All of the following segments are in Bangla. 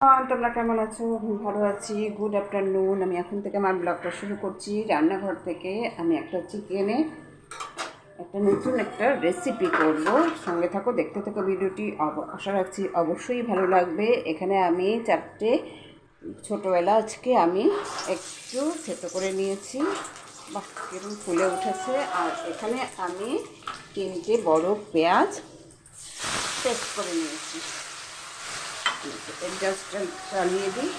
তোমরা কেমন আছো? আমি ভালো আছি। Good afternoon. আমি এখন থেকে আমার ব্লগটা শুরু করছি রান্নাঘর থেকে। আমি একটা চিকেনে একটা নতুন একটা রেসিপি করব। সঙ্গে থাকো, দেখতে থাকো ভিডিওটি। আশা রাখছি অবশ্যই ভালো লাগবে। এখানে আমি 4টে ছোটো এলাচকে আমি একটু থেতো করে নিয়েছি। বাহ, কিরকম ফুলে উঠেছে। আর এখানে আমি 3টে বড় পেঁয়াজ পেস্ট করে নিয়েছি। জাস্ট চালিয়ে দিই।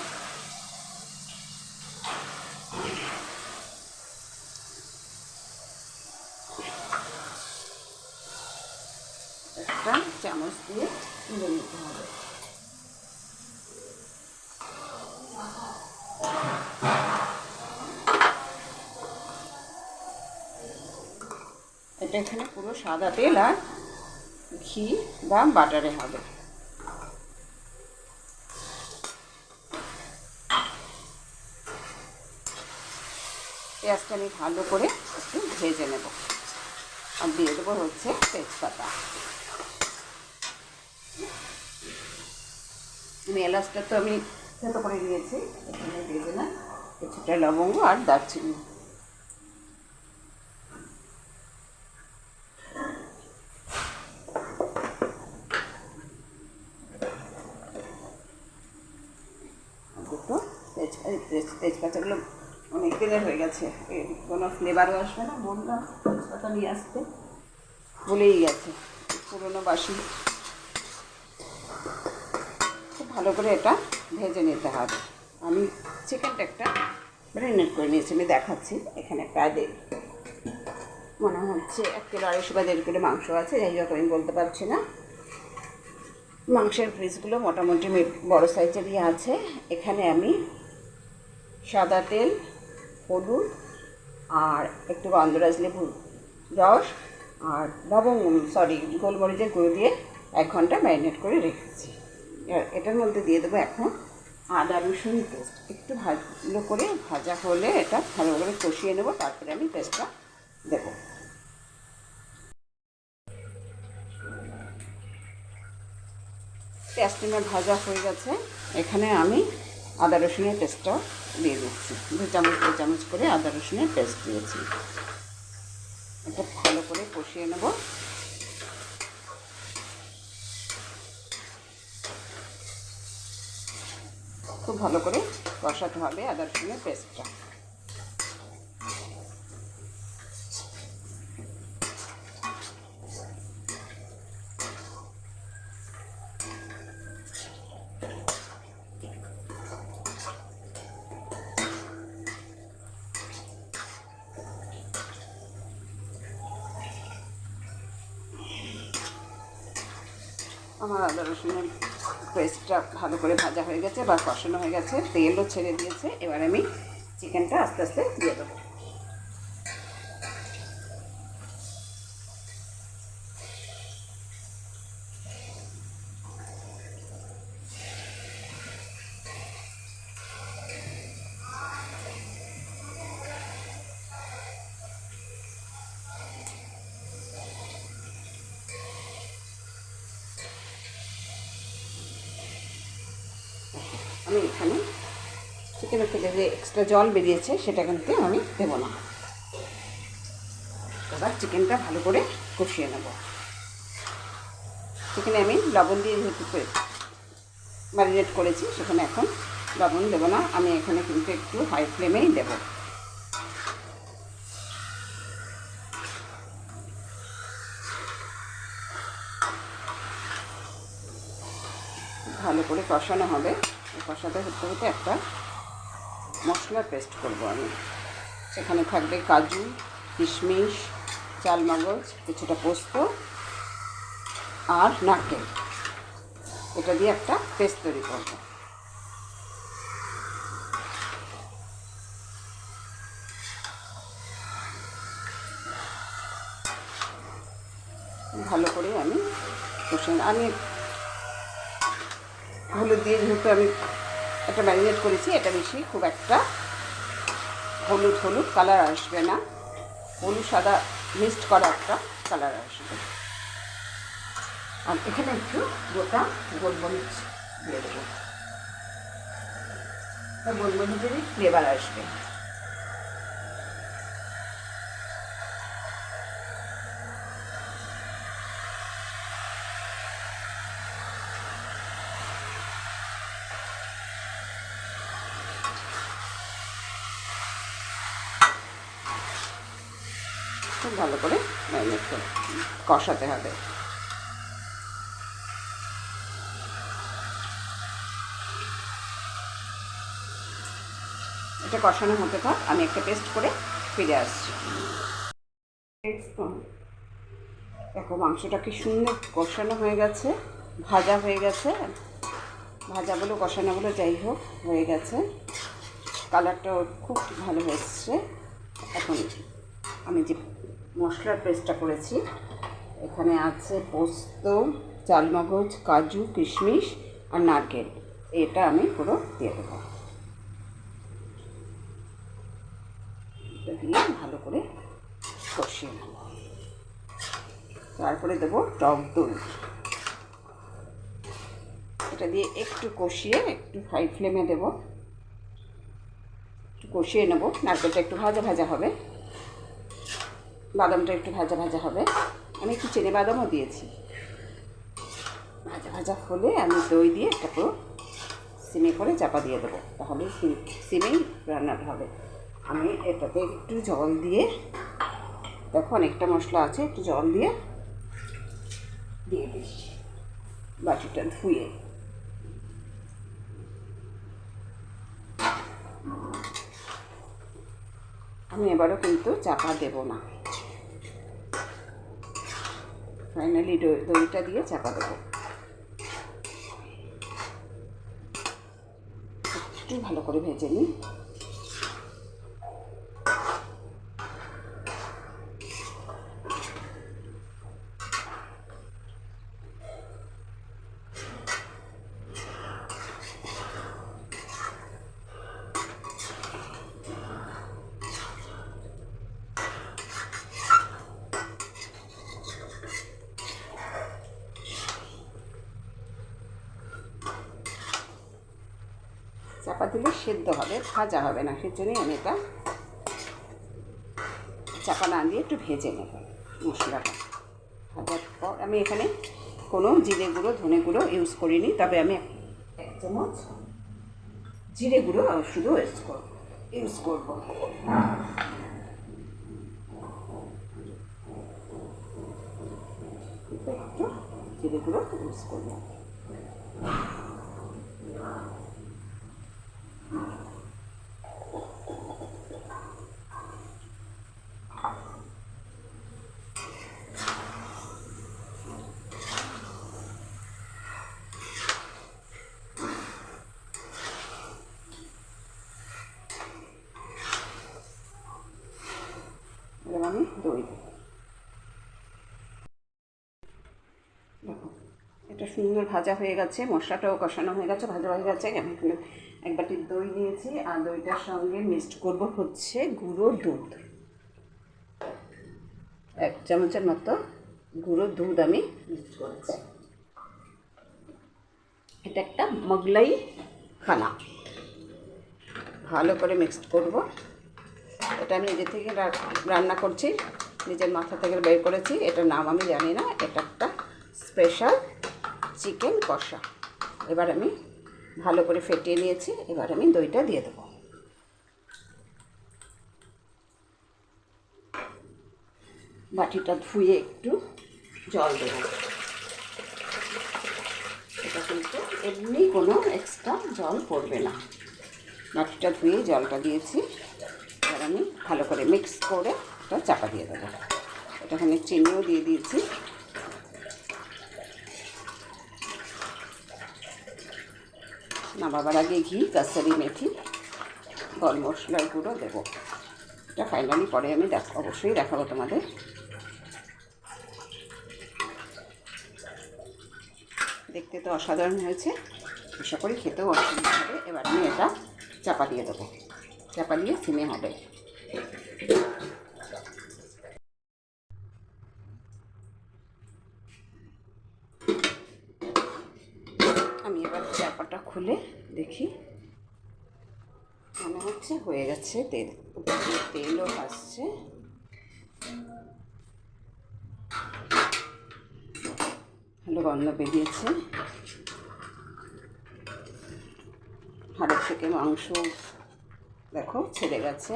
একটা চামচ দিয়ে তুলে নিতে হবে। এটা এখানে পুরো সাদা তেল আর ঘি বা বাটারে হবে। পেঁয়াজটা আমি ভালো করে একটু ভেজে নেব। আর দিয়ে দেবো হচ্ছে তেজপাতা। এলাচটা তো আমি থেতো করে নিয়েছি, এখানে দিয়ে দিলাম কিছুটা লবঙ্গ আর দারচিনি। দুটো তেজপাতাগুলো অনেক দিনের হয়ে গেছে, কোনো ফ্লেভারও আসবে না। বললাম তেজপাতা নিয়ে আসতে, ভুলেই গেছে। পুরোনো বাসি। খুব ভালো করে এটা ভেজে নিতে হবে। আমি চিকেনটা একটা ম্যারিনেট করে নিয়েছি, আমি দেখাচ্ছি। এখানে প্রায় মনে হচ্ছে 1 কিলো 250 বা 1.5 কিলো মাংস আছে। যাই হোক, আমি বলতে পারছি না। মাংসের পিসগুলো মোটামুটি বড় সাইজেরই আছে। এখানে আমি সাদা তেল, হলুদ আর একটু গন্ধরাজ লেবুর রস আর গোলমরিচের গুঁড়ো দিয়ে 1 ঘন্টা ম্যারিনেট করে রেখেছি। এটার মধ্যে দিয়ে দেবো এখন আদা রসুন পেস্ট। একটু ভালো করে ভাজা হলে এটা ভালো করে কষিয়ে নেবো, তারপরে আমি পেস্টটা দেবো। পেঁয়াজটা আমার ভাজা হয়ে গেছে। এখানে আমি আদা রসুনের পেস্টটা দিয়ে দিচ্ছি। 2 চামচ করে আদা রসুনের পেস্ট দিয়েছি। এটা ভালো করে কষিয়ে নেব। খুব ভালো করে কষাতে হবে আদা রসুনের পেস্টটা। আমার আদা রসুনের পেস্টটা ভালো করে ভাজা হয়ে গেছে বা কষানো হয়ে গেছে, তেলও ছেড়ে দিয়েছে। এবার আমি চিকেনটা আস্তে আস্তে দিয়ে দেবো। আমি এখানে চিকেনের থেকে যে এক্সট্রা জল বেরিয়েছে সেটা কিন্তু আমি দেবো না। এবার চিকেনটা ভালো করে কষিয়ে নেব। চিকেনে আমি লবণ দিয়ে যেহেতু ম্যারিনেট করেছি, সেখানে এখন লবণ দেবো না। আমি এখানে কিন্তু একটু হাই ফ্লেমেই দেবো। ভালো করে কষানো হবে। কষাতে হতে হতে একটা মশলার পেস্ট করব আমি। সেখানে থাকবে কাজু, কিশমিশ, চালমগজ, কিছুটা পোস্ত আর নারকেল। এটা দিয়ে একটা পেস্ট তৈরি করব। ভালো করে আমি আমি হলুদ দিয়ে যেহেতু আমি একটা ম্যারিনেট করেছি, এটা বেশি খুব একটা হলুদ কালার আসবে না। হলুদ সাদা মিক্সড করা একটা কালার আসবে। আর এখানে একটু গোটা গোলমরিচ দিয়ে দেবো। একটা গোলমরিচেরই ফ্লেভার আসবে। খুব ভালো করে ম্যারিনেট করে কষাতে হবে। এটা কষানো হতে থাক, আমি একটা পেস্ট করে ফিরে আসছি। দেখো মাংসটা কি সুন্দর কষানো হয়ে গেছে, ভাজা হয়ে গেছে, ভাজাগুলো কষানোগুলো যাই হোক হয়ে গেছে, কালারটাও খুব ভালো এসছে। এখন আমি যে মশলার পেস্টটা করেছি, এখানে আছে পোস্ত, চালমগজ, কাজু, কিশমিশ আর নারকেল, এটা আমি পুরো দিয়ে দেবো। এটা দিয়ে ভালো করে কষিয়ে নেব। তারপরে দেবো টক দই, এটা দিয়ে একটু কষিয়ে একটু হাই ফ্লেমে দেবো, একটু কষিয়ে নেব। নারকেলটা একটু ভাজা ভাজা হবে, বাদামটা একটু ভাজা ভাজা হবে, আমি একটু চিনে বাদামও দিয়েছি। ভাজা ভাজা হলে আমি দই দিয়ে একটা পুরো সিমে করে চাপা দিয়ে দেবো, তাহলে সিমেই রান্নাটা হবে। আমি এটাতে একটু জল দিয়ে, দেখো অনেকটা মশলা আছে, একটু জল দিয়ে দিচ্ছি বাটিটা ধুয়ে। আমি এবারও কিন্তু চাপা দেব না, ফাইনালি দইটা দিয়ে চাপা দেবো। একটু ভালো করে ভেজে নিই। চাপা দিলে সেদ্ধ হবে, ভাজা হবে না, সেজন্যই আমি এটা চাপা না দিয়ে একটু ভেজে নেব মশলাটা। ভাজার পর আমি এখানে কোনো জিরে গুঁড়ো ধনে গুঁড়ো ইউজ করিনি, তবে আমি এক চামচ জিরে গুঁড়ো শুধু ইউজ করবো। একটু জিরে গুঁড়ো ইউজ করবো। এবার আমি দই দেব। দেখো এটা সুন্দর ভাজা হয়ে গেছে, মশলাটাও কষানো হয়ে গেছে, ভাজা হয়ে গেছে। আমি এখানে এক বাটি দই নিয়েছি, আর দইটার সঙ্গে মিক্সড করব হচ্ছে গুঁড়ো দুধ, 1 চামচের মতো গুঁড়ো দুধ আমি মিক্সড করেছি। এটা একটা মোগলাই খানা, ভালো করে মিক্সড করব। এটা আমি নিজে থেকে রান্না করছি, নিজের মাথা থেকে বের করেছি, এটার নাম আমি জানি না। এটা একটা স্পেশাল চিকেন কষা। এবার আমি ভালো করে ফেটিয়ে নিয়েছি, এবার আমি দইটা দিয়ে দেবো। বাটিটা ধুয়ে একটু জল দেবো। এটা কিন্তু এমনি কোনো এক্সট্রা জল পড়বে না, বাটিটা ধুয়ে জলটা দিয়েছি। এবার আমি ভালো করে মিক্স করে এটা চাপা দিয়ে দেবো। এটা এখানে চিনিও দিয়ে দিয়েছি। নামাবার আগে ঘি, কাসুরি মেথি, গরম মশলার গুঁড়ো দেবো। এটা ফাইনালি পরে আমি অবশ্যই দেখাবো তোমাদের। দেখতে তো অসাধারণ হয়েছে, আশা করি খেতেও অসাধারণ হবে। এবার আমি এটা চাপা দিয়ে দেবো, চাপা দিয়ে সিমে হবে। আমি এবার চাপাটা খুলে দেখি, মনে হচ্ছে হয়ে গেছে, তেলও আসছে। ভালো গন্ধ বেরিয়েছে। হাড়ের থেকে মাংস দেখো ছেড়ে গেছে।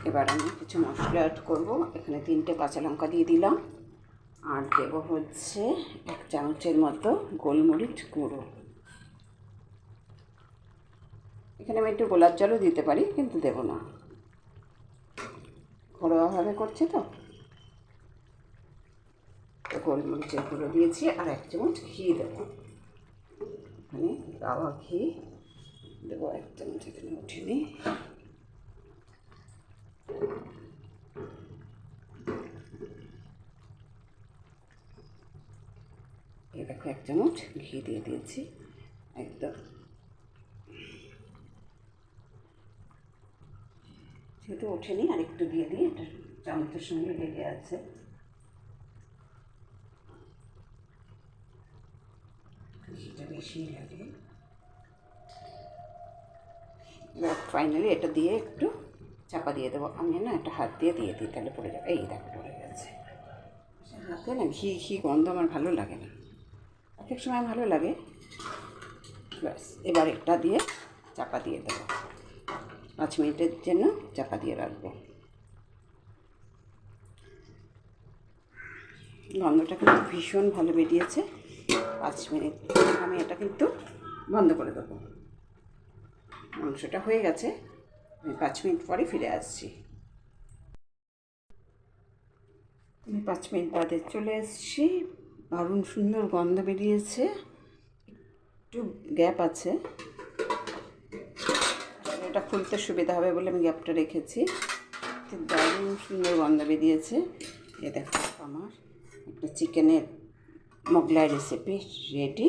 এবার আমি কিছু মশলা অ্যাড করবো। এখানে 3টে কাঁচা লঙ্কা দিয়ে দিলাম, আর দেবো হচ্ছে 1 চামচের মতো গোলমরিচ গুঁড়ো। এখানে আমি একটু গোলাপ জলও দিতে পারি, কিন্তু দেবো না, ঘরোয়াভাবে করছি তো। গোলমরিচের গুঁড়ো দিয়েছি, আর 1 চামচ ঘি দেবো। এখানে গাওয়া ঘি দেবো 1 চামচ, এখানে উঠিনি। এই দেখো 1 চামচ ঘি দিয়ে দিয়েছি একদম। যেহেতু ওঠেনি, আর একটু দিয়ে দিই, এটা চামচের সঙ্গে লেগে আছে। ঘিটা বেশি লাগে। এবার ফাইনালি এটা দিয়ে একটু চাপা দিয়ে দেবো। আমি না একটা হাত দিয়ে দিই, তাহলে পড়ে যাবে। এই দেখো পড়ে গেছে। হাতে না ঘি ঘি গন্ধ আমার ভালো লাগে না, এক এক সময় ভালো লাগে। ব্যাস, এবার একটা দিয়ে চাপা দিয়ে দেবো। 5 মিনিটের জন্য চাপা দিয়ে রাখবো। গন্ধটা কিন্তু ভীষণ ভালো বেরিয়েছে। 5 মিনিট আমি এটা কিন্তু বন্ধ করে দেবো। মাংসটা হয়ে গেছে, আমি 5 মিনিট পরে ফিরে আসছি। আমি 5 মিনিট বাদে চলে এসেছি। দারুণ সুন্দর গন্ধ বেরিয়েছে, একটু গ্যাপ আছে, এটা খুলতে সুবিধা হবে বলে আমি গ্যাপটা রেখেছি। দারুণ সুন্দর গন্ধ বেরিয়েছে। এ দেখো আমার একটা চিকেনের মোগলাই রেসিপি রেডি।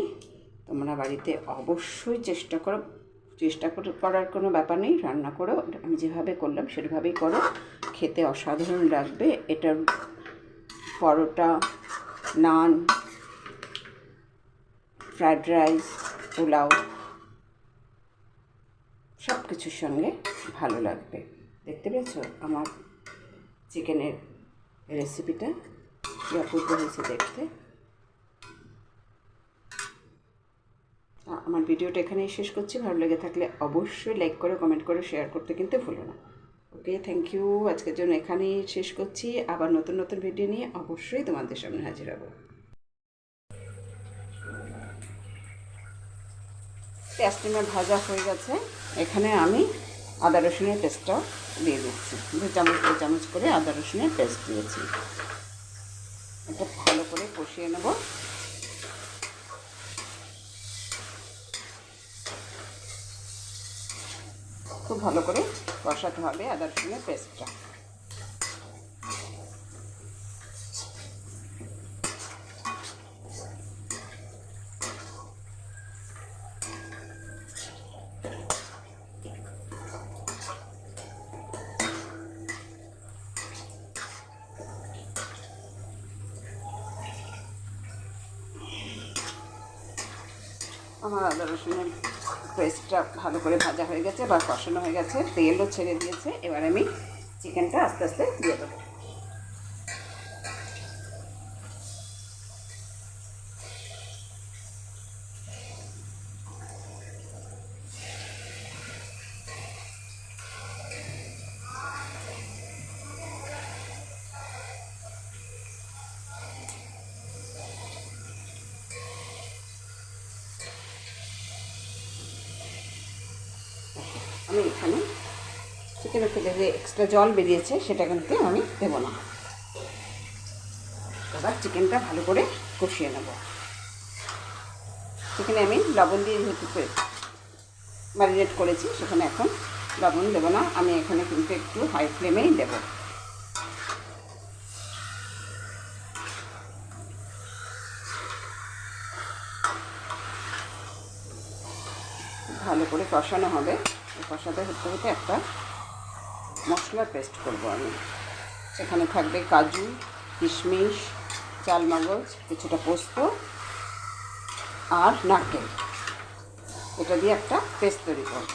তোমরা বাড়িতে অবশ্যই চেষ্টা করার কোনো ব্যাপার নেই, রান্না করো। আমি যেভাবে করলাম সেভাবেই করো, খেতে অসাধারণ লাগবে। এটার পরোটা, নান, ফ্রায়েড রাইস, পোলাও সব কিছুর সঙ্গে ভালো লাগবে। দেখতে পেয়েছো আমার চিকেনের রেসিপিটা কি অপূর্ব হয়েছে দেখতে। আমার ভিডিওটা এখানেই শেষ করছি। ভালো লেগে থাকলে অবশ্যই লাইক করো, কমেন্ট করো, শেয়ার করতে কিন্তু ভুলো না। ওকে, থ্যাংক ইউ। আজকের জন্য এখানেই শেষ করছি। আবার নতুন নতুন ভিডিও নিয়ে অবশ্যই তোমাদের সামনে হাজির হব। পেঁয়াজটা ভাজা হয়ে গেছে। এখানে আমি আদা রসুনের পেস্টটা দিয়ে দিচ্ছি। 2 চামচ করে আদা রসুনের পেস্ট দিয়েছি। এটা ভালো করে কষিয়ে নেব। খুব ভালো করে কষাতে হবে আদা রসুনের পেস্টটা। আমার আদা রসুনের পেস্টটা ভালো করে ভাজা হয়ে গেছে বা কষানো হয়ে গেছে, তেলও ছেড়ে দিয়েছে। এবার আমি চিকেনটা আস্তে আস্তে দিয়ে দেবো। আমি এখানে চিকেনের থেকে যে এক্সট্রা জল বেরিয়েছে সেটা কিন্তু আমি দেবো না। এবার চিকেনটা ভালো করে কষিয়ে নেব। সেখানে আমি লবণ দিয়ে যেহেতু ম্যারিনেট করেছি, সেখানে এখন লবণ দেবো না। আমি এখানে কিন্তু একটু হাই ফ্লেমেই দেবো। ভালো করে কষানো হবে। কষাতে হতে হতে একটা মশলার পেস্ট করবো আমি। সেখানে থাকবে কাজু, কিশমিশ, চালমগজ, কিছুটা পোস্ত আর নারকেল। এটা দিয়ে একটা পেস্ট তৈরি করব।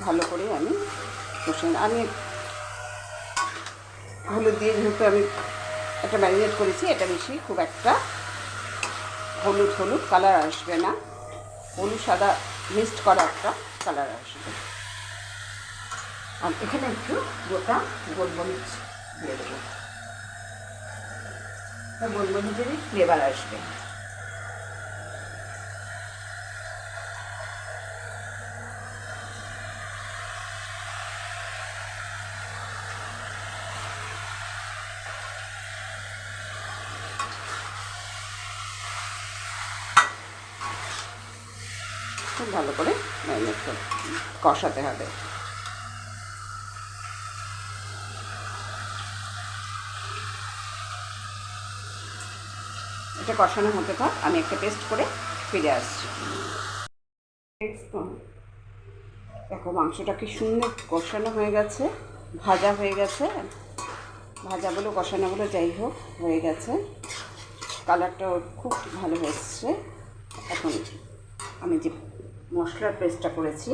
ভালো করে আমি কষে আমি হলুদ দিয়ে যেহেতু আমি একটা ম্যারিনেট করেছি, এটা বেশি খুব একটা হলুদ কালার আসবে না, হলুদ সাদা মিক্সড করা একটা কালার আসবে। আর এখানে একটু গোটা গোলমরিচ দিয়ে দেবো, গোলমরিচেরই ফ্লেভার আসবে। খুব ভালো করে ম্যারিনেট করে কষাতে হবে। এটা কষানো হতে থাক, আমি একটা পেস্ট করে ফিরে আসছি। দেখো মাংসটা কি সুন্দর কষানো হয়ে গেছে, ভাজা হয়ে গেছে, ভাজা বলো কষানো বলো যাই হোক হয়ে গেছে, কালারটাও খুব ভালো এসছে। এখন আমি যে মশলার পেস্টটা করেছি,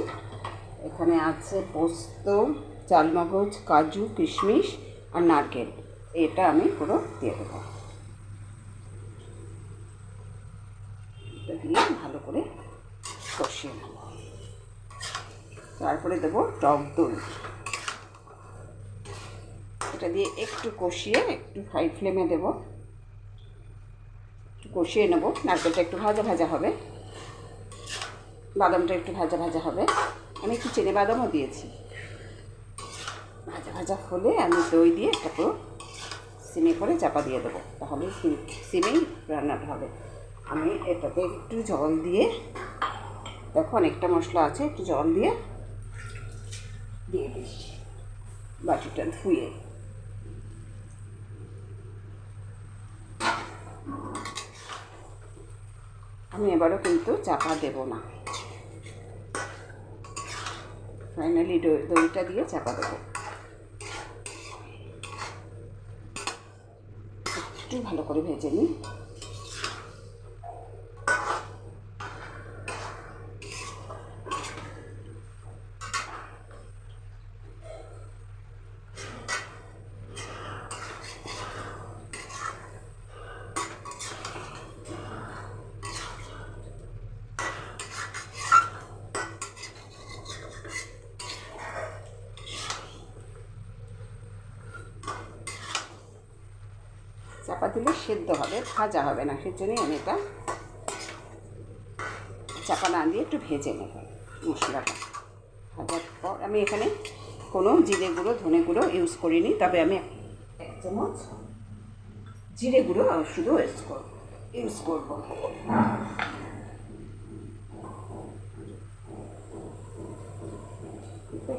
এখানে আছে পোস্ত, চালমগজ, কাজু, কিশমিশ আর নারকেল, এটা আমি পুরো দিয়ে দেবো। এটা দিয়ে ভালো করে কষিয়ে নেব। তারপরে দেবো টক দই, এটা দিয়ে একটু কষিয়ে একটু হাই ফ্লেমে দেবো, কষিয়ে নেব। নারকেলটা একটু ভাজা ভাজা হবে, বাদামটা একটু ভাজা ভাজা হবে, আমি একটু চিনে বাদামও দিয়েছি। ভাজা ভাজা হলে আমি দই দিয়ে একটা পুরো সিমে করে চাপা দিয়ে দেবো, তাহলে সিমেই রান্নাটা হবে। আমি এটাতে একটু জল দিয়ে, দেখো অনেকটা মশলা আছে, একটু জল দিয়ে দিচ্ছি বাটিটা ধুয়ে। আমি এবারও কিন্তু চাপা দেব না, ফাইনালি দইটা দিয়ে চাপা দেবো। একটু ভালো করে ভেজে নিই। চাপা দিলে সেদ্ধ হবে, ভাজা হবে না, সেজন্যই আমি এটা চাপা না দিয়ে একটু ভেজে নেব মশলাটা। ভাজার পর আমি এখানে কোনো জিরে গুঁড়ো ধনে গুঁড়ো ইউজ করিনি, তবে আমি 1 চামচ জিরে গুঁড়ো শুধু ইউজ করবো।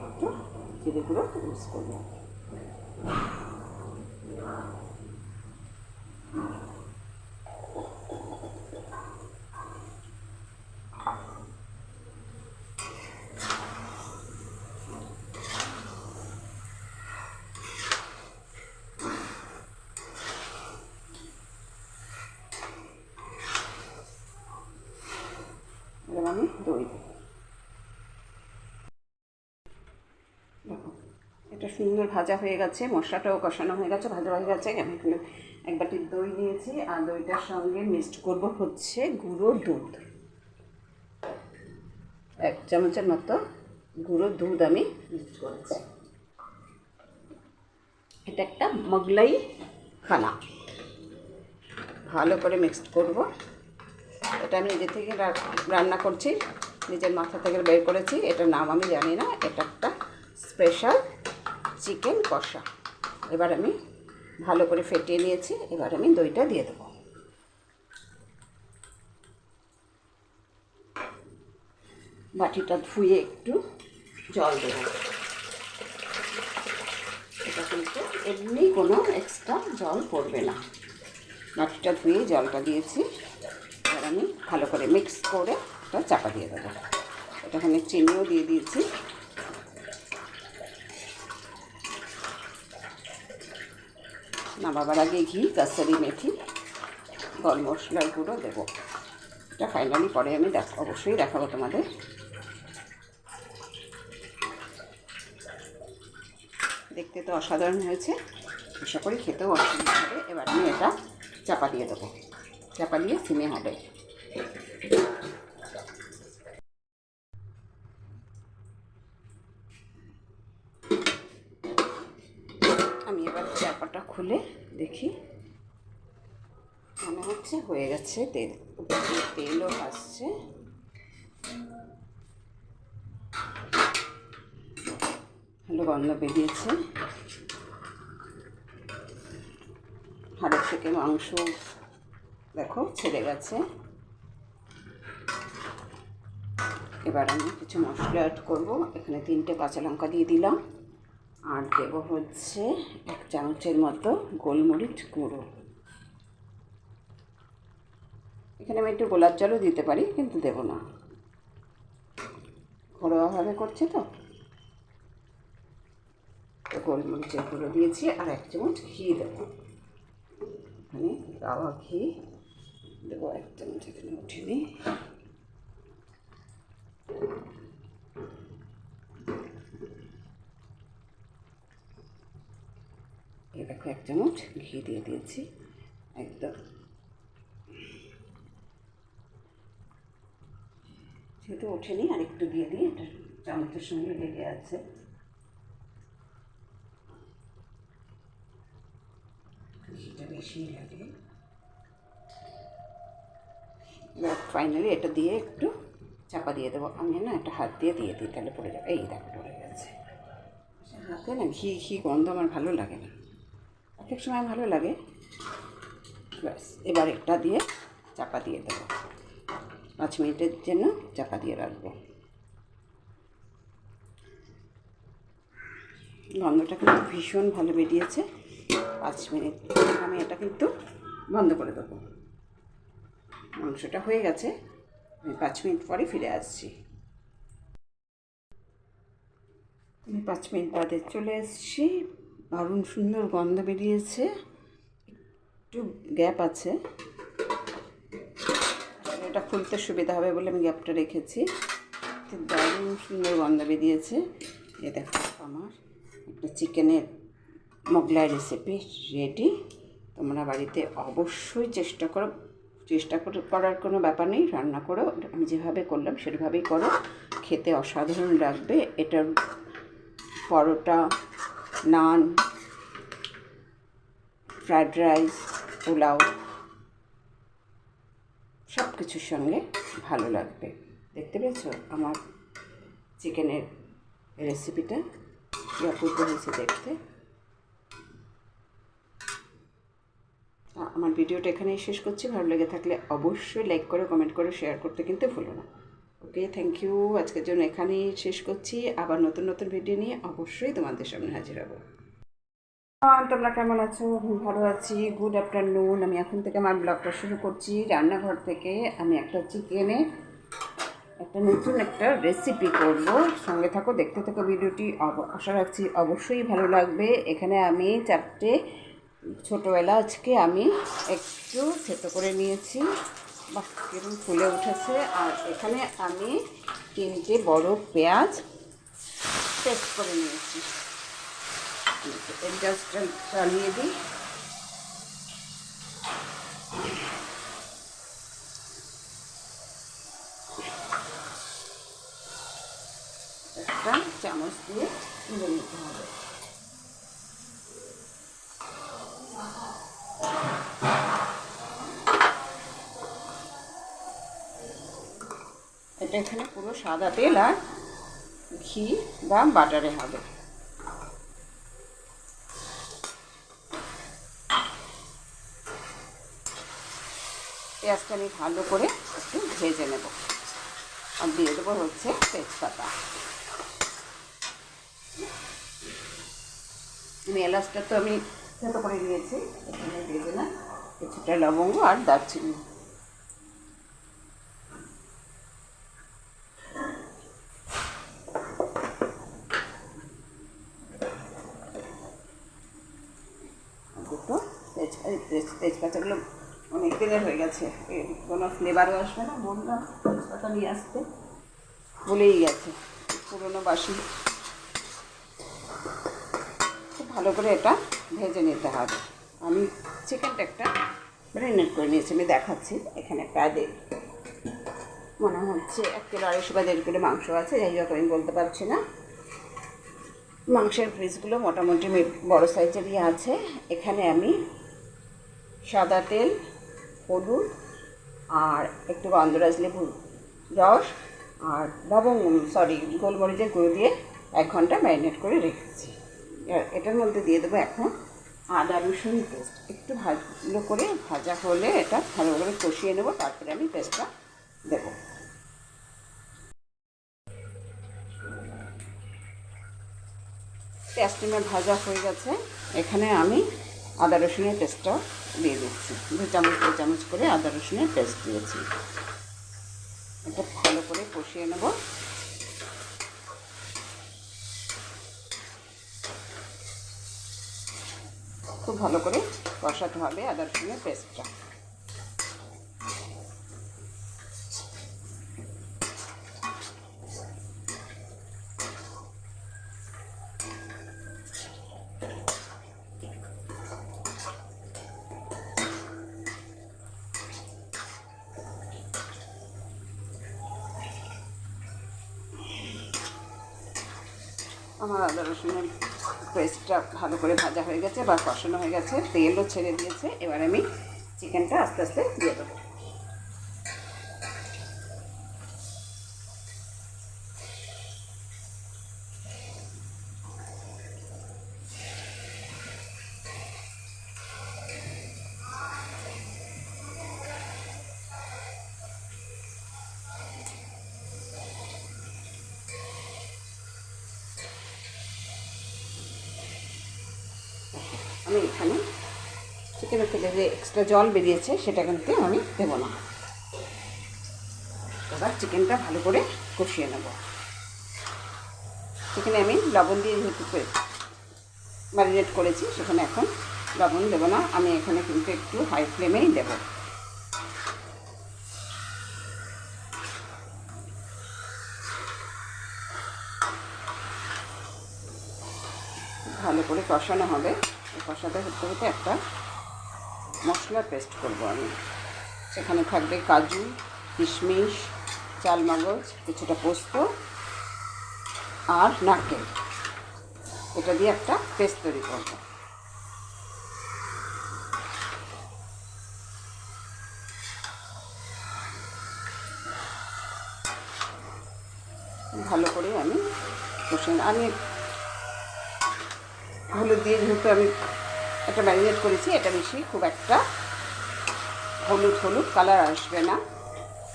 একটু জিরে গুঁড়ো ইউজ করবো। এবার আমি দই দেব। দেখো এটা সুন্দর ভাজা হয়ে গেছে, মশলাটাও কষানো হয়ে গেছে, ভাজা হয়ে গেছে। আমি এখানে 1 বাটি দই নিয়েছি, আর দইটার সঙ্গে মিক্সড করব হচ্ছে গুঁড়ো দুধ। 1 চামচের মতো গুঁড়ো দুধ আমি মিক্সড করেছি। এটা একটা মোগলাই খানা, ভালো করে মিক্সড করব। এটা আমি নিজে থেকে রান্না করছি, নিজের মাথা থেকে বের করেছি, এটার নাম আমি জানি না, এটা একটা স্পেশাল চিকেন কষা। এবার আমি ভালো করে ফেটিয়ে নিয়েছি, এবার আমি দইটা দিয়ে দেবো। বাটিটা ধুয়ে একটু জল দেবো, এটা কিন্তু এমনি কোনো এক্সট্রা জল পড়বে না। বাটিটা ধুয়ে জলটা দিয়েছি, এবার আমি ভালো করে মিক্স করে এটা চাপা দিয়ে দেবো। এটাখানে চিনিও দিয়ে দিয়েছি। নামাবার আগে ঘি, কাসুরি মেথি, গরম মশলার গুঁড়ো দেবো। এটা ফাইনালি পরে আমি অবশ্যই দেখাবো তোমাদের। দেখতে তো অসাধারণ হয়েছে, আশা করি খেতেও অসাধারণ হবে। এবার আমি এটা চাপা দিয়ে দেবো, চাপা দিয়ে সিমে হবে। আমি এবার চাপাটা খুলে দেখি, মনে হচ্ছে হয়ে গেছে। তেলও আসছে। ভালো গন্ধ বেরিয়েছে। হাড়ের থেকে মাংস দেখো ছেড়ে গেছে। এবার আমি কিছু মশলা অ্যাড করবো। এখানে 3টে কাঁচা লঙ্কা দিয়ে দিলাম, আর দেবো হচ্ছে 1 চামচের মতো গোলমরিচ গুঁড়ো। এখানে আমি একটু গোলাপ জলও দিতে পারি, কিন্তু দেবো না, ঘরোয়াভাবে করছি তো। গোলমরিচের গুঁড়ো দিয়েছি, আর 1 চামচ ঘি দেবো। এখানে গাওয়া ঘি দেবো 1 চামচ, এখানে উঠিনি। এই দেখো 1 চামচ ঘি দিয়ে দিয়েছি একদম। যেহেতু ওঠেনি, আর একটু দিয়ে দিই, এটা চামচের সঙ্গে লেগে আছে। ঘিটা বেশি লাগে। এবার ফাইনালি এটা দিয়ে একটু চাপা দিয়ে দেবো। আমি না একটা হাত দিয়ে দিই, তাহলে পড়ে যাবে। এই দেখো পড়ে গেছে। হাতে না ঘি ঘি গন্ধ আমার ভালো লাগে না, এক এক সময় ভালো লাগে। ব্যাস, এবার এটা দিয়ে চাপা দিয়ে দেবো। 5 মিনিটের জন্য চাপা দিয়ে রাখবো। গন্ধটা কিন্তু ভীষণ ভালো বেরিয়েছে। 5 মিনিট আমি এটা কিন্তু বন্ধ করে দেবো। মাংসটা হয়ে গেছে, আমি 5 মিনিট পরে ফিরে আসছি। আমি 5 মিনিট বাদে চলে এসেছি। দারুণ সুন্দর গন্ধ বেরিয়েছে, একটু গ্যাপ আছে, এটা খুলতে সুবিধা হবে বলে আমি গ্যাপটা রেখেছি। দারুণ সুন্দর গন্ধ বেরিয়েছে। এ দেখো আমার একটা চিকেনের মোগলাই রেসিপি রেডি। তোমরা বাড়িতে অবশ্যই চেষ্টা করার কোনো ব্যাপার নেই, রান্না করো। আমি যেভাবে করলাম সেভাবেই করো, খেতে অসাধারণ লাগবে। এটার পরোটা, নান, ফ্রায়েড রাইস, পোলাও সব কিছুর সঙ্গে ভালো লাগবে। দেখতে পেয়েছো আমার চিকেনের রেসিপিটা কি অপূর্ব হয়েছে দেখতে। আমার ভিডিওটা এখানেই শেষ করছি। ভালো লেগে থাকলে অবশ্যই লাইক করো, কমেন্ট করো, শেয়ার করতে কিন্তু ভুলো না। ওকে, থ্যাংক ইউ। আজকের জন্য এখানেই শেষ করছি। আবার নতুন নতুন ভিডিও নিয়ে অবশ্যই তোমাদের সামনে হাজির হবো। তোমরা কেমন আছো? ভালো আছি। Good afternoon. আমি এখন থেকে আমার ব্লগটা শুরু করছি রান্নাঘর থেকে। আমি একটা নতুন একটা রেসিপি করব। সঙ্গে থাকো, দেখতে থাকো ভিডিওটি। আশা রাখছি অবশ্যই ভালো লাগবে। এখানে আমি 4টে ছোটো এলাচকে আমি একটু থেতো করে নিয়েছি, বাহ কিরকম ফুলে উঠেছে। আর এখানে আমি 3টে বড় পেঁয়াজ পেস্ট করে নিয়েছি। গ্যাসটা চালিয়ে দিই। একটা চামচ দিয়ে তুলে নিতে হবে। এটা এখানে পুরো সাদা তেল আর ঘি বা বাটারে হবে। পেঁয়াজটা আমি ভালো করে একটু ভেজে নেব, আর দিয়ে দেবো হচ্ছে তেজপাতা। এলাচটা তো আমি থেতো করে নিয়েছি, এখানে দিয়ে দিলাম কিছুটা লবঙ্গ আর দারচিনি। দুটো তেজপাতাগুলো অনেক দিনের হয়ে গেছে, কোনো ফ্লেভারও আসবে না। বললাম তেজপাতা নিয়ে আসতে, ভুলেই গেছে, পুরোনো বাসি। খুব ভালো করে এটা ভেজে নিতে হবে। আমি চিকেনটা একটা ম্যারিনেট করে নিয়েছি, আমি দেখাচ্ছি। এখানে প্রায় মনে হচ্ছে 1 কিলো 250 বা 1.5 কিলো মাংস আছে, যাই হোক আমি বলতে পারছি না। মাংসের পিসগুলো মোটামুটি বড় সাইজেরই আছে। এখানে আমি সাদা তেল, হলুদ আর একটু গন্ধরাজ লেবুর রস আর গোলমরিচের গুঁড়ো দিয়ে 1 ঘন্টা ম্যারিনেট করে রেখেছি। এটার মধ্যে দিয়ে দেবো এখন আদা রসুন পেস্ট। একটু ভালো করে ভাজা হলে এটা ভালো করে কষিয়ে নেবো, তারপরে আমি পেস্টটা দেবো। পেঁয়াজটা ভাজা হয়ে গেছে, এখানে আমি আদা রসুনের পেস্টটা দিয়ে দিচ্ছি। 2 চামচ করে আদা রসুনের পেস্ট দিয়েছি। এটা ভালো করে কষিয়ে নেব। খুব ভালো করে কষাতে হবে আদা রসুনের পেস্টটা। আমার আদা রসুনের পেস্টটা ভালো করে ভাজা হয়ে গেছে বা কষানো হয়ে গেছে, তেলও ছেড়ে দিয়েছে। এবার আমি চিকেনটা আস্তে আস্তে দিয়ে দেবো। আমি এখানে চিকেনের থেকে যে এক্সট্রা জল বেরিয়েছে সেটা কিন্তু আমি দেবো না। এবার চিকেনটা ভালো করে কষিয়ে নেব। সেখানে আমি লবণ দিয়ে যেহেতু ম্যারিনেট করেছি, সেখানে এখন লবণ দেবো না। আমি এখানে কিন্তু একটু হাই ফ্লেমেই দেবো। ভালো করে কষানো হবে। কষাতে হতে হতে একটা মশলার পেস্ট করবো আমি। সেখানে থাকবে কাজু, কিশমিশ, চালমগজ, কিছুটা পোস্ত আর নারকেল। এটা দিয়ে একটা পেস্ট তৈরি করবো। ভালো করে আমি আমি হলুদ দিয়ে যেহেতু আমি একটা ম্যারিনেট করেছি, এটা বেশি খুব একটা হলুদ কালার আসবে না।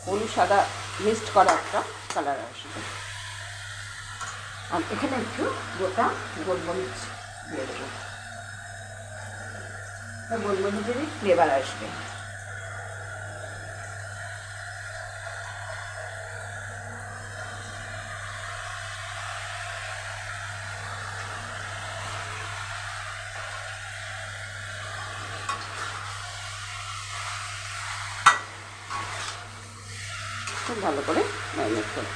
হলুদ সাদা মিক্সড করা একটা কালার আসবে। আর এখানে একটু গোটা গোলমরিচ দিয়ে দেবো, গোলমরিচেরই ফ্লেভার আসবে। খুব ভালো করে ম্যারিনেট করে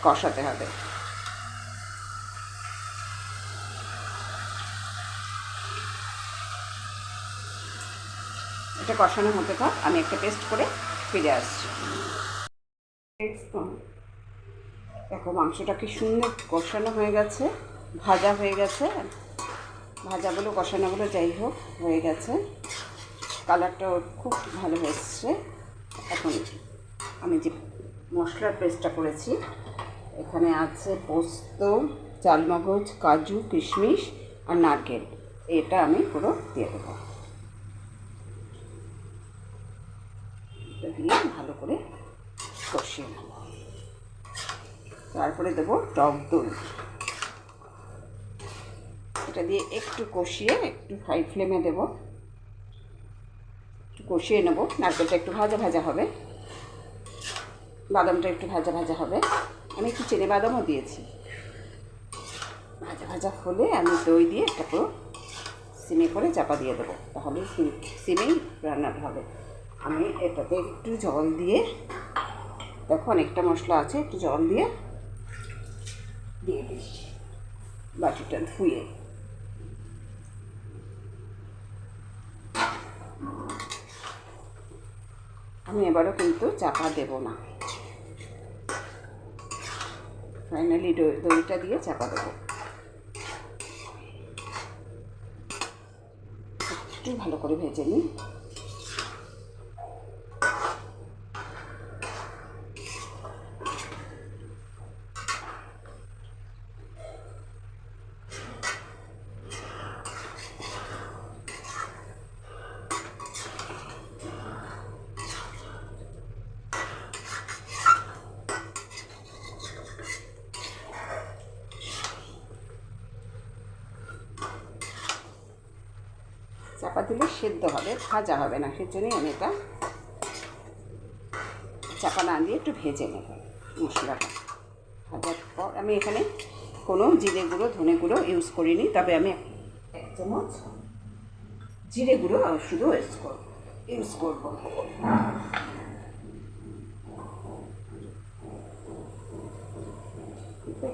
কষাতে হবে। এটা কষানো হতে থাক, আমি একটা পেস্ট করে ফিরে আসছি। দেখো মাংসটা কি সুন্দর কষানো হয়ে গেছে, ভাজা হয়ে গেছে। ভাজাগুলো কষানোগুলো যাই হোক হয়ে গেছে, কালারটাও খুব ভালো এসছে। এখন আমি যে মশলার পেস্টটা করেছি, এখানে আছে পোস্ত, চালমগজ, কাজু, কিশমিশ আর নারকেল। এটা আমি পুরো দিয়ে দেবো। এটা দিয়ে ভালো করে কষিয়ে নেব। তারপরে দেবো টক দই। এটা দিয়ে একটু কষিয়ে একটু হাই ফ্লেমে দেবো, একটু কষিয়ে নেবো। নারকেলটা একটু ভাজা ভাজা হবে, বাদামটা একটু ভাজা ভাজা হবে। আমি একটু চিনে বাদামও দিয়েছি। ভাজা ভাজা হলে আমি দই দিয়ে একটা পুরো সিমে করে চাপা দিয়ে দেবো, তাহলে সিমেই রান্নাটা হবে। আমি এটাতে একটু জল দিয়ে, দেখো অনেকটা মশলা আছে, একটু জল দিয়ে দিচ্ছি বাটিটা ধুয়ে। আমি এবারও কিন্তু চাপা দেব না, ফাইনালি দইটা দিয়ে চাপা দেবো। একটু ভালো করে ভেজে নিই। চাপা দিলে সেদ্ধ হবে, ভাজা হবে না, সেজন্যই আমি এটা চাপা না দিয়ে একটু ভেজে নেব মশলাটা। ভাজার পর আমি এখানে কোনো জিরে গুঁড়ো ধনে গুঁড়ো ইউজ করিনি, তবে আমি 1 চামচ জিরে গুঁড়ো শুধু ইউজ করবো।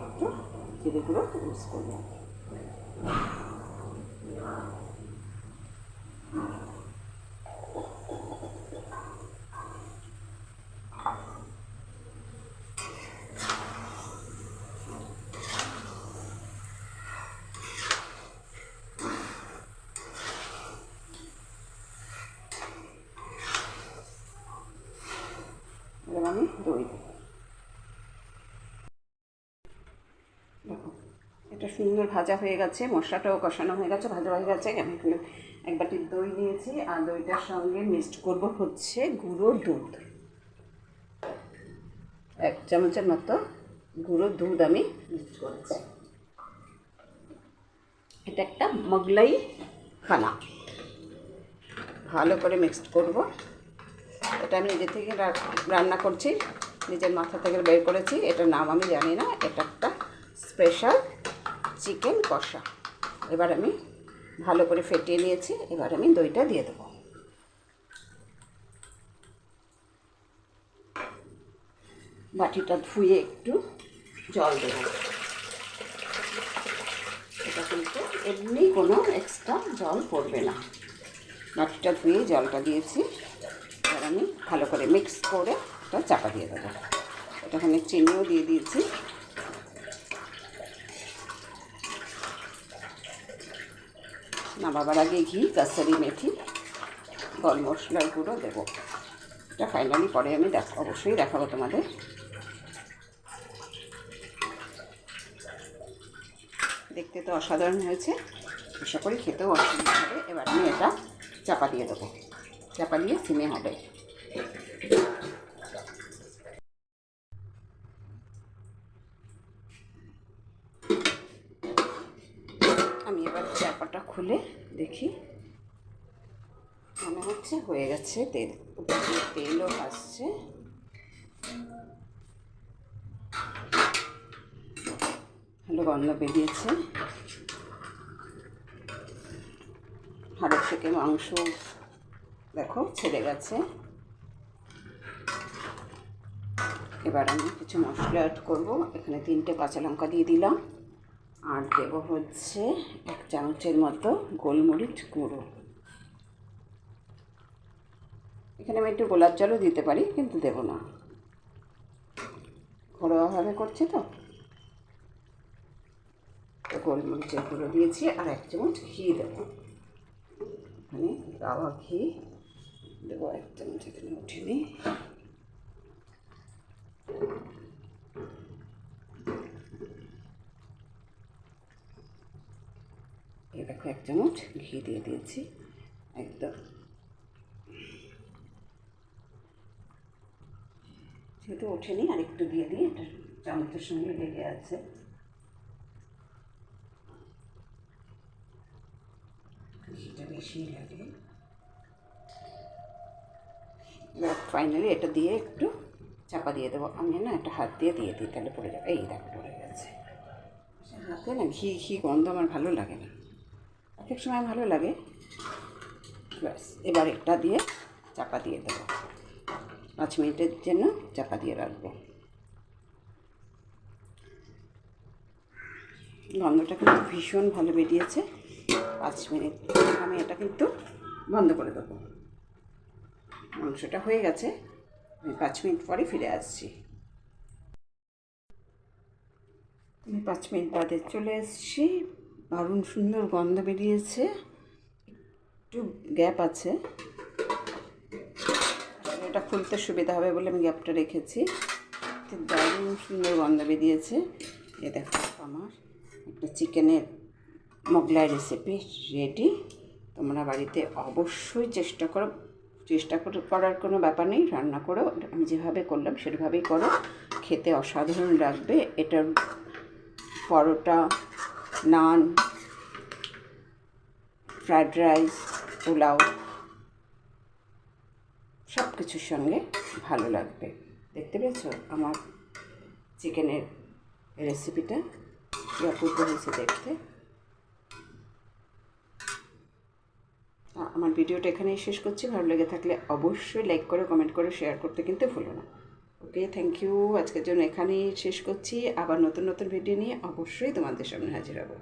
একটু জিরে গুঁড়ো ইউজ করবো। এবার আমি দই দেবো। দেখো এটা সুন্দর ভাজা হয়ে গেছে, মশলাটাও কষানো হয়ে গেছে, ভাজা হয়ে গেছে। আমি এখানে 1 বাটি দই নিয়েছি, আর দইটার সঙ্গে মিক্সড করবো হচ্ছে গুঁড়ো দুধ। 1 চামচের মতো গুঁড়ো দুধ আমি মিক্সড করেছি। এটা একটা মোগলাই খানা, ভালো করে মিক্সড করব। এটা আমি নিজে থেকে রান্না করছি, নিজের মাথা থেকে বের করেছি। এটার নাম আমি জানি না, এটা একটা স্পেশাল চিকেন কষা। এবার আমি ভালো করে ফেটিয়ে নিয়েছি, এবার আমি দইটা দিয়ে দেবো। বাটিটা ধুয়ে একটু জল দেবো। এটা কিন্তু এমনি কোনো এক্সট্রা জল পড়বে না, বাটিটা ধুয়ে জলটা দিয়েছি। এবার আমি ভালো করে মিক্স করে এটা চাপা দিয়ে দেবো। এটাখানে চিনিও দিয়ে দিয়েছি। নামাবার আগে ঘি, কাসুরি মেথি, গরম মশলার গুঁড়ো দেবো। এটা ফাইনালি পরে আমি অবশ্যই দেখাবো তোমাদের। দেখতে তো অসাধারণ হয়েছে, আশা করি খেতেও অসাধারণ হবে। এবার আমি এটা চাপা দিয়ে দেবো, চাপা দিয়ে সিমে হবে। আমি এবার চাপাটা খুলে দেখি, মনে হচ্ছে হয়ে গেছে। তেলও আসছে। ভালো গন্ধ বেরিয়েছে। হাড়ের থেকে মাংস দেখো ছেড়ে গেছে। এবার আমি কিছু মশলা অ্যাড করবো। এখানে 3টে কাঁচা লঙ্কা দিয়ে দিলাম, আর দেবো হচ্ছে 1 চামচের মতো গোলমরিচ গুঁড়ো। এখানে আমি একটু গোলাপ জলও দিতে পারি, কিন্তু দেবো না, ঘরোয়াভাবে করছি তো। গোলমরিচের গুঁড়ো দিয়েছি, আর 1 চামচ ঘি দেবো। এখানে গাওয়া ঘি দেবো 1 চামচ, এখানে উঠিনি। এই দেখো 1 চামচ ঘি দিয়ে দিয়েছি একদম। যেহেতু ওঠেনি, আর একটু দিয়ে দিই, এটা চামচের সঙ্গে লেগে আছে। ঘিটা বেশি লাগে। এবার ফাইনালি এটা দিয়ে একটু চাপা দিয়ে দেবো। আমি না একটা হাত দিয়ে দিই, তাহলে পড়ে যাবে। এই দেখো পড়ে গেছে। হাতে না ঘি গন্ধ আমার ভালো লাগে না, এক এক সময় ভালো লাগে। ব্যাস, এবার একটা দিয়ে চাপা দিয়ে দেবো, 5 মিনিটের জন্য চাপা দিয়ে রাখবো। গন্ধটা কিন্তু ভীষণ ভালো বেরিয়েছে। 5 মিনিট আমি এটা কিন্তু বন্ধ করে দেবো। মাংসটা হয়ে গেছে, আমি 5 মিনিট পরে ফিরে আসছি। আমি 5 মিনিট বাদে চলে এসেছি। দারুণ সুন্দর গন্ধ বেরিয়েছে, একটু গ্যাপ আছে, এটা খুলতে সুবিধা হবে বলে আমি গ্যাপটা রেখেছি। দারুণ সুন্দর গন্ধ বেরিয়েছে। এ দেখো আমার একটা চিকেনের মোগলাই রেসিপি রেডি। তোমরা বাড়িতে অবশ্যই চেষ্টা করার কোনো ব্যাপার নেই, রান্না করো। আমি যেভাবে করলাম সেভাবেই করো, খেতে অসাধারণ লাগবে। এটার পরোটা, নান, ফ্রায়েড রাইস, পোলাও সব কিছুর সঙ্গে ভালো লাগবে। দেখতে পেয়েছো আমার চিকেনের রেসিপিটা কি অপূর্ব হয়েছে দেখতে। আমার ভিডিওটা এখানেই শেষ করছি। ভালো লেগে থাকলে অবশ্যই লাইক করো, কমেন্ট করো, শেয়ার করতে কিন্তু ভুলো না। ওকে, থ্যাংক ইউ। আজকের জন্য এখানেই শেষ করছি। আবার নতুন নতুন ভিডিও নিয়ে অবশ্যই তোমাদের সামনে হাজির হবো।